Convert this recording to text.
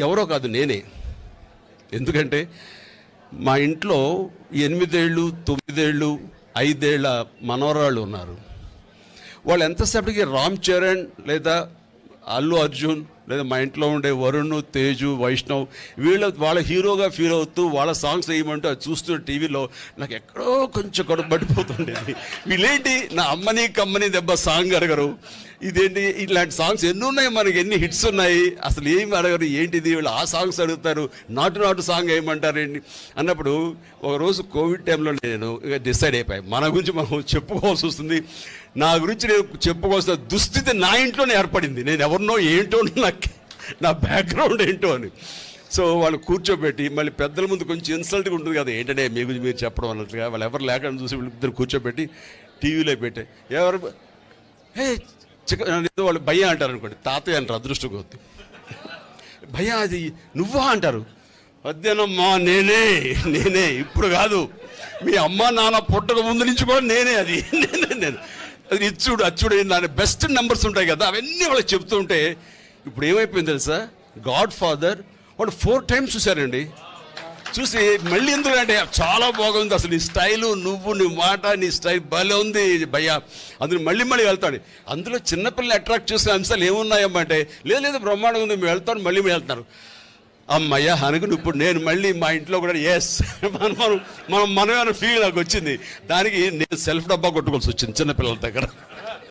ఎవరో కాదు, నేనే. ఎందుకంటే మా ఇంట్లో 8 ఏళ్ళు, 9 ఏళ్ళు, 5 ఏళ్ళ మనవరాళ్ళు ఉన్నారు. వాళ్ళు ఎంతసేపటికి రామ్ చరణ్ లేదా అల్లు అర్జున్ లేదా మా ఇంట్లో ఉండే వరుణ్, తేజు, వైష్ణవ్ వాళ్ళ హీరోగా ఫీల్ అవుతూ వాళ్ళ సాంగ్స్ వేయమంటూ అది చూస్తున్న టీవీలో నాకు ఎక్కడో కొంచెం కడుపు పడిపోతుండేది. వీళ్ళేంటి నా అమ్మని కమ్మని దెబ్బ సాంగ్ అడగరు, ఇదేంటి ఇలాంటి సాంగ్స్ ఎన్ని ఉన్నాయి, మనకి ఎన్ని హిట్స్ ఉన్నాయి, అసలు ఏమి అడగరు, ఏంటిది వీళ్ళు ఆ సాంగ్స్ అడుగుతారు, నాటు సాంగ్ వేయమంటారు ఏంటి అన్నప్పుడు ఒకరోజు కోవిడ్ టైంలో నేను ఇక డిసైడ్ అయిపోయాయి, మన గురించి మనం చెప్పుకోవాల్సి వస్తుంది. నా గురించి నేను చెప్పుకోవాల్సిన దుస్థితి నా ఇంట్లోనే ఏర్పడింది. నేను ఎవరినో ఏంటో, నా బ్యాక్గ్రౌండ్ ఏంటో అని. సో వాళ్ళు కూర్చోబెట్టి మళ్ళీ పెద్దల ముందు కొంచెం ఇన్సల్ట్గా ఉంటుంది కదా, ఏంటంటే మీ గురించి మీరు చెప్పడం అన్నట్లుగా, వాళ్ళు ఎవరు లేకుండా చూసి వీళ్ళిద్దరు కూర్చోబెట్టి టీవీలో పెట్టే ఎవరు వాళ్ళు భయ్య అంటారు అనుకోండి, తాతయ్య అంటారు అదృష్ట కొద్ది. భయ్య అది నువ్వా అంటారు. వద్దేనమ్మా నేనే ఇప్పుడు కాదు, మీ అమ్మ నాన్న పుట్టక ముందు నుంచి కూడా నేనే, అది నేను అది అచ్చుడు దాని బెస్ట్ నెంబర్స్ ఉంటాయి కదా, అవన్నీ వాళ్ళకి చెప్తూ ఉంటే ఇప్పుడు ఏమైపోయింది తెలుసా, గాడ్ ఫాదర్ వాడు 4 times చూశారండి. చూసి మళ్ళీ ఎందుకంటే చాలా బాగుంది అసలు నీ స్టైలు, నీ మాట, నీ స్టైల్ భలే ఉంది భయ్యా, అందులో మళ్ళీ వెళ్తాడు. అందులో చిన్నపిల్లలు అట్రాక్ట్ చేసే అంశాలు ఏమున్నాయమ్మా అంటే, లేదు బ్రహ్మాండంగా ఉంది, మేము వెళ్తాను, మళ్ళీ వెళ్తున్నారు. అమ్మయ్యా అనుకుని ఇప్పుడు నేను మళ్ళీ మా ఇంట్లో కూడా ఎస్ మనమే ఫీల్ నాకు వచ్చింది. దానికి నేను సెల్ఫ్ డబ్బా కొట్టుకోవాల్సి వచ్చింది చిన్నపిల్లల దగ్గర.